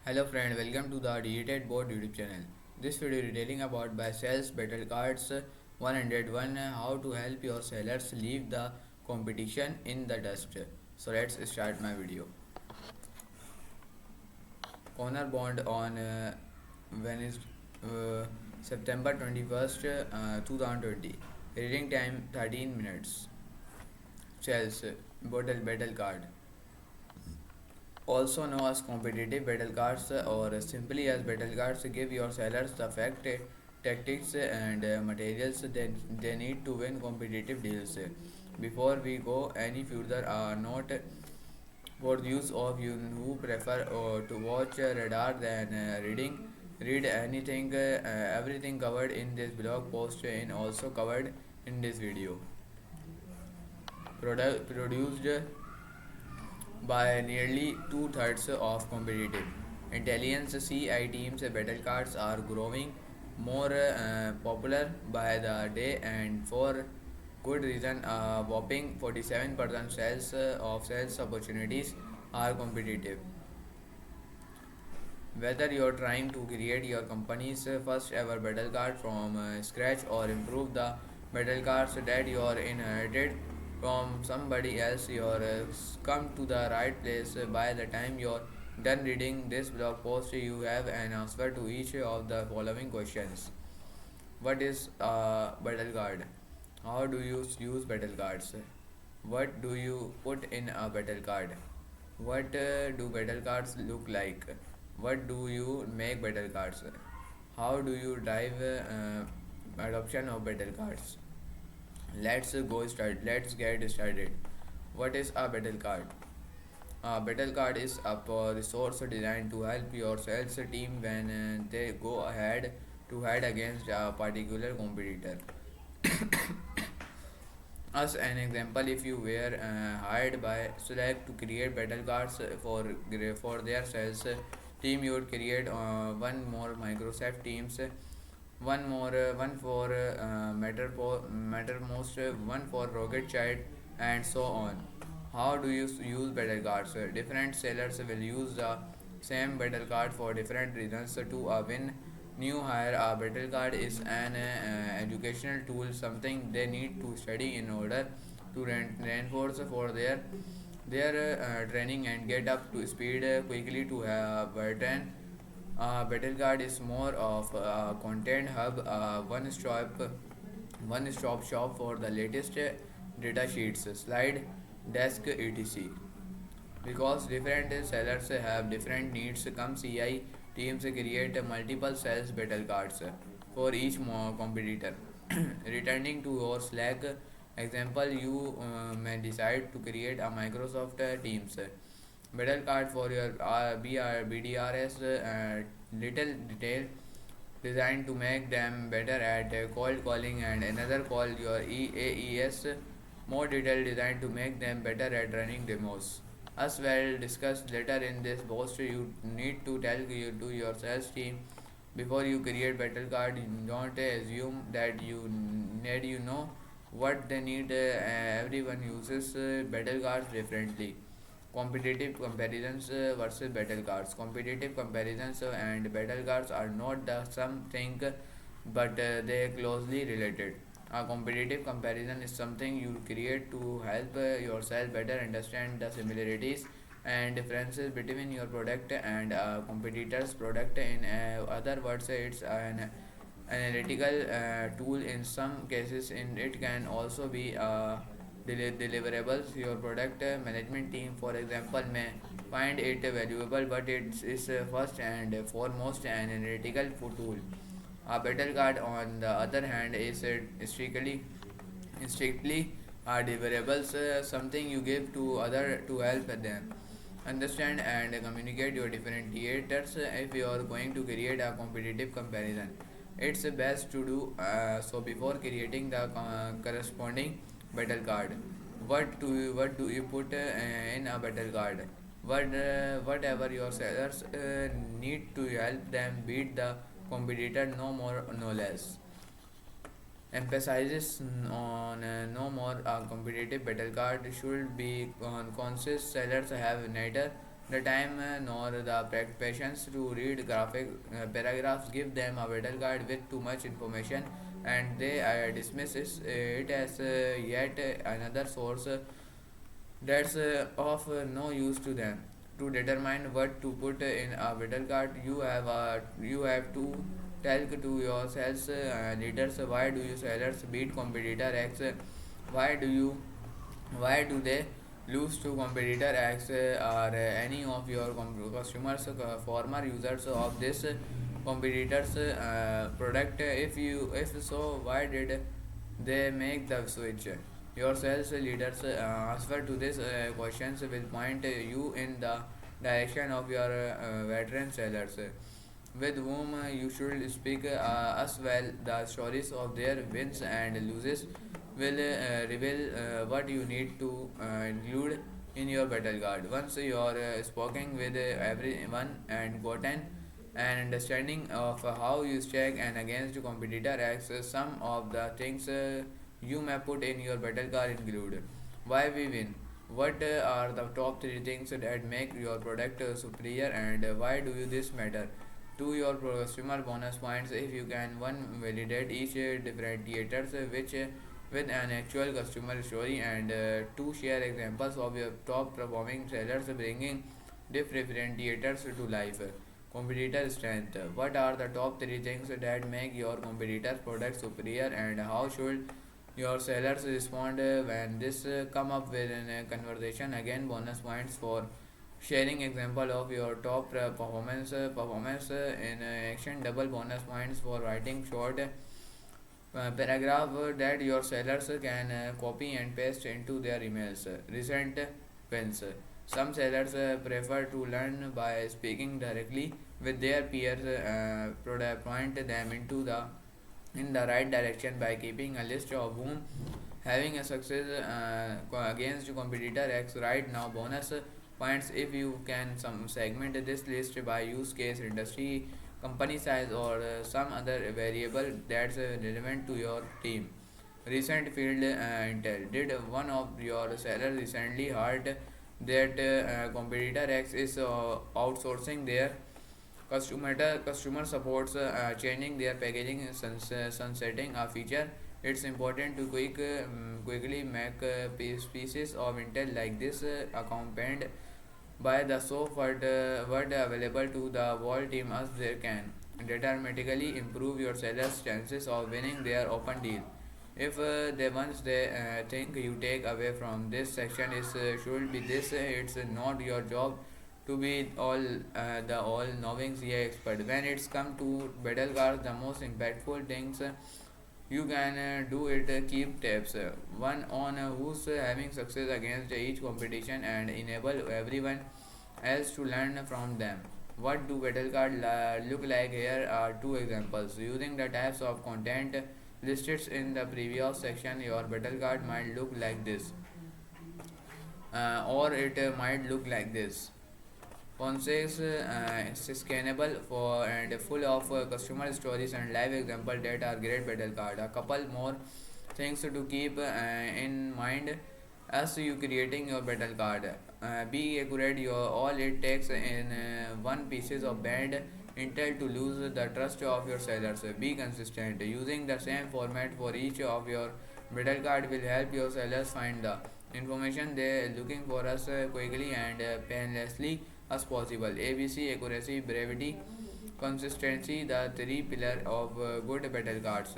Hello friend, welcome to the Digital Board YouTube channel. This video is detailing about buy sales battle cards 101 how to help your sellers leave the competition in the dust. So let's start my video. Honor bond on Wednesday, September 21st, 2020. Reading time 13 minutes. Sales battle card. Also known as competitive battle cards or simply as battle cards, give your sellers the fact, tactics and materials that they need to win competitive deals. Before we go any further, note for use of you who prefer to watch radar than read anything, everything covered in this blog post and also covered in this video. Produced by nearly two-thirds of competitive intelligence CI teams. Battle cards are growing more popular by the day and for good reason. Whopping 47% of sales opportunities are competitive. Whether you're trying to create your company's first ever battle card from scratch or improve the battle cards that you're inherited from somebody else, you're come to the right place. By the time you're done reading this blog post, you have an answer to each of the following questions. What is a battle card? How do you use battle cards? What do you put in a battle card? What do battle cards look like? What do you make battle cards? How do you drive adoption of battle cards? Let's get started. What is a battle card? A battle card is a resource designed to help your sales team when they go ahead to head against a particular competitor. As an example, if you were hired by Slack to create battle cards for their sales team, you would create one more Microsoft Teams, one for Mattermost, one for Rocket Child, and so on. How do you use battle cards? Different sellers will use the same battle card for different reasons. To win new hire, a battle card is an educational tool, something they need to study in order to reinforce for their training and get up to speed quickly to have veteran. Battle card is more of a content hub, one stop shop for the latest data sheets, slide desk, etc. Because different sellers have different needs, come CI teams create multiple sales battle cards for each competitor. Returning to your Slack example, you may decide to create a Microsoft Teams battle card for your BDRs, little detail designed to make them better at cold calling, and another call your AES, more detailed designed to make them better at running demos. As well discussed later in this post, you need to tell to your sales team before you create battle card. Don't assume that you know what they need. Everyone uses battle cards differently. Competitive comparisons versus battle cards. Competitive comparisons and battle cards are not the same thing, but they are closely related. A competitive comparison is something you create to help yourself better understand the similarities and differences between your product and a competitor's product. In other words, it's an analytical tool. In some cases, it can also be deliverables. Your product management team, for example, may find it valuable, but it is first and foremost an analytical tool. A battle card, on the other hand, is strictly deliverables, something you give to other to help them understand and communicate your differentiators. If you are going to create a competitive comparison, it's best to do so before creating the corresponding battle card. What do you put in a battle card? Whatever your sellers need to help them beat the competitor, no more no less. Emphasizes on no more competitive battle card should be conscious. Sellers have neither the time nor the patience to read graphic paragraphs. Give them a battle card with too much information, and they dismiss it as yet another source that's of no use to them. To determine what to put in a battle card, you have to tell to yourselves, leaders, why do you sellers beat competitor X? Why do you why do they lose to competitor X? Are any of your customers former users of this competitor's product? If so, why did they make the switch? Your sales leaders answer to these questions will point you in the direction of your veteran sellers, with whom you should speak as well. The stories of their wins and losses will reveal what you need to include in your battle guard. Once you are spoken with everyone and gotten an understanding of how you stack and against competitor X, some of the things you may put in your battle card include: why we win, what are the top three things that make your product superior, and why do you this matter to your customer. Bonus points if you can one validate each differentiators which with an actual customer story, and two share examples of your top performing sellers bringing differentiators to life. Competitor strength: what are the top three things that make your competitor's product superior, and how should your sellers respond when this come up with in a conversation? Again, bonus points for sharing example of your top performance in action. Double bonus points for writing short paragraph that your sellers can copy and paste into their emails. Recent wins: some sellers prefer to learn by speaking directly with their peers, point them into the in the right direction by keeping a list of whom having a success against competitor X. Right now, bonus points if you can some segment this list by use case, industry, company size, or some other variable that's relevant to your team. Recent field intel: did one of your sellers recently heard that competitor X is outsourcing their customer supports changing their packaging, sunsetting a feature? It's important to quickly make pieces of intel like this accompanied by the word available to the whole team as they can dramatically improve your sellers' chances of winning their open deal. If the ones they think you take away from this section is should be this: it's not your job to be the all knowing CI expert. When it's come to battle cards, the most impactful things you can do it keep tabs one on who's having success against each competition and enable everyone else to learn from them. What do battle cards look like? Here are two examples. Using the types of content listed in the previous section, your battle card might look like this, or it might look like this. Concepts scannable for and full of customer stories and live example that are great battle card. A couple more things to keep in mind as you creating your battle card. Be accurate. Your all it takes in one pieces of bad intel to lose the trust of your sellers. Be consistent. Using the same format for each of your battle card will help your sellers find the information they are looking for us quickly and painlessly as possible. ABC: accuracy, brevity, consistency, the three pillars of good battle cards.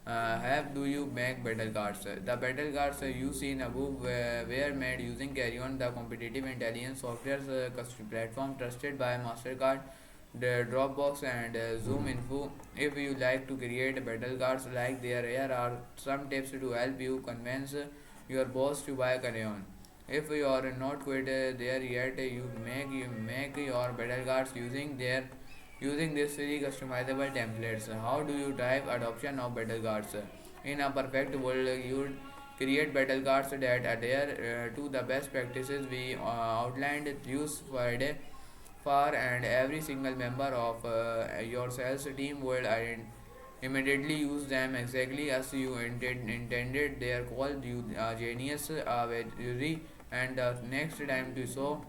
Have do you make battle cards? The battle cards you see in above were made using Carry On, the competitive intelligence software platform trusted by Mastercard, the Dropbox, and Zoom Info. If you like to create battle cards like there, here are some tips to help you convince your boss to buy Carry On. If you are not quite there yet, you make your battle cards using these free customizable templates. How do you drive adoption of battle cards? In a perfect world, you would create battle cards that adhere to the best practices we outlined. Use Friday far, and every single member of your sales team will immediately use them exactly as you intended. They are called you genius, very, and the next time to so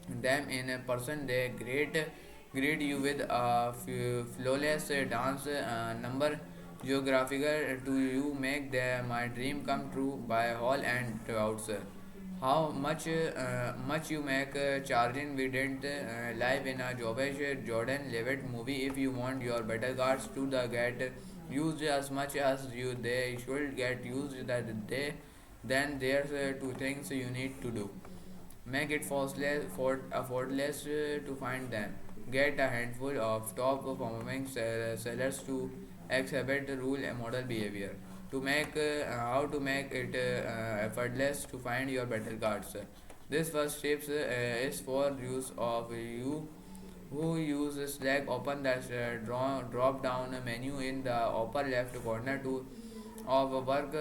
them in a person. They greet you with a flawless dance number. Geographical to you make my dream come true by hall and outs. How much you make charging? We didn't live in a Jovish Jordan Levitt movie. If you want your battle cards to the get used as much as you they should get used, that they then there's two things you need to do. Make it effortless to find them. Get a handful of top performing sellers to exhibit the rule and model behavior. To make how to make it effortless to find your battle cards. This first tips is for use of you who use Slack. Open the drop down menu in the upper left corner to of work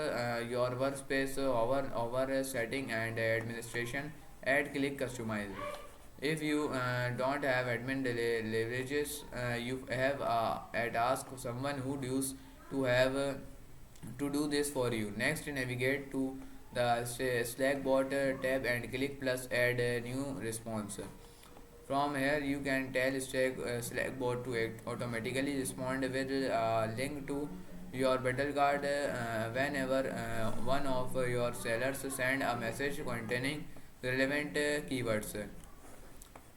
your workspace over setting and administration. Add click customize. If you don't have admin leverages, you have at ask someone who does to have to do this for you. Next, navigate to the Slack bot tab and click plus add a new response. From here, you can tell Slack bot to automatically respond with a link to your battle card whenever one of your sellers send a message containing relevant keywords.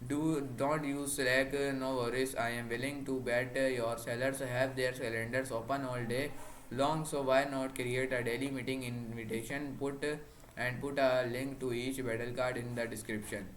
Don't use Slack, no worries. I am willing to bet your sellers have their calendars open all day long, so why not create a daily meeting invitation? Put a link to each battle card in the description.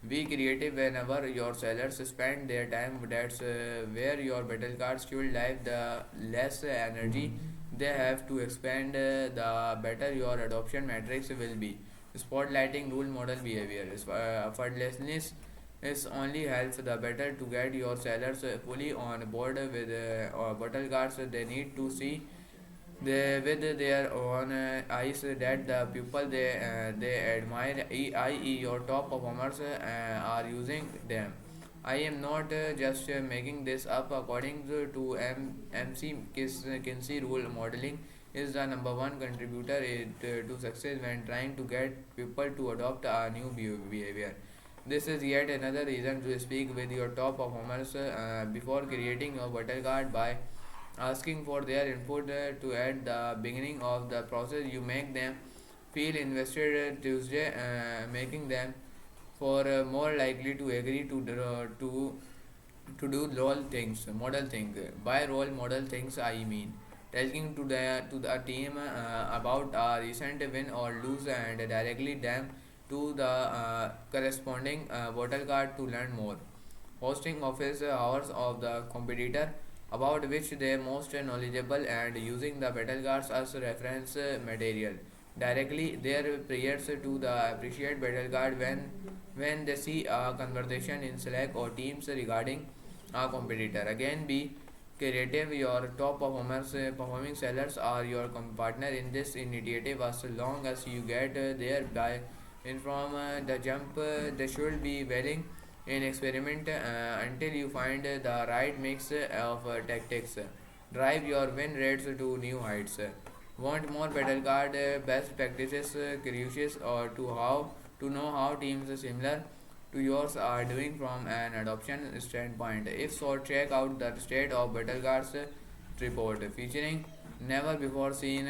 Be creative whenever your sellers spend their time. That's where your battle cards should live. The less energy they have to expand, the better your adoption metrics will be. Spotlighting rule model behavior. Effortlessness is only helps the better to get your sellers fully on board with battle cards. They need to see with their own eyes that the people they admire, i.e., your top performers, are using them. I am not just making this up. According to MC Kinsey, rule modeling is the number one contributor to success when trying to get people to adopt a new behavior. This is yet another reason to speak with your top performers before creating your battle card by asking for their input to at the beginning of the process. You make them feel invested. Tuesday, making them for more likely to agree to do role things, model things. By role model things, I mean talking to the team about a recent win or lose and directly them to the corresponding battle card to learn more. Hosting office hours of the competitor about which they are most knowledgeable and using the battle cards as reference material directly their prayers to the appreciate battle card when they see a conversation in Slack or Teams regarding a competitor. Again, be creative. Your top performing sellers are your partner in this initiative. As long as you get there by in from the jump, they should be willing in experiment until you find the right mix of tactics. Drive your win rates to new heights. Want more battle card best practices, crucial or to know how teams similar to yours are doing from an adoption standpoint. If so, check out the State of Battle Cards report featuring never before seen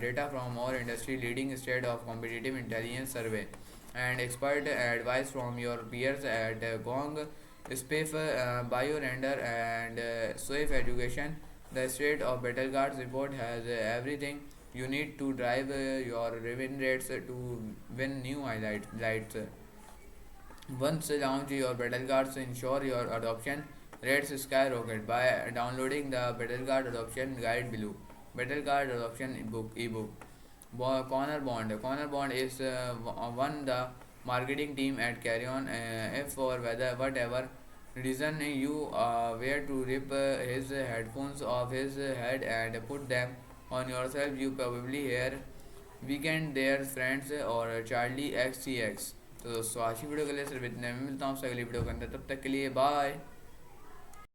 data from our industry leading state of competitive intelligence survey and expert advice from your peers at Gong, Spiff, BioRender, and Swift Education. The State of Battle Cards report has everything you need to drive your win rates to win new highlights. Once launch your battle cards, ensure your adoption rates skyrocket by downloading the battle card adoption guide below. Battle card adoption ebook. Corner Bond is one the marketing team at Carry On. If for whatever reason you were to rip his headphones off his head and put them on yourself, you probably hear Weekend Their Friends और Charlie XCX. तो दोस्तों आज की video के लिए सिर्फ इतने में मिलता हूँ आपसे अगली वीडियो के अंदर, तब तक के लिए बाय.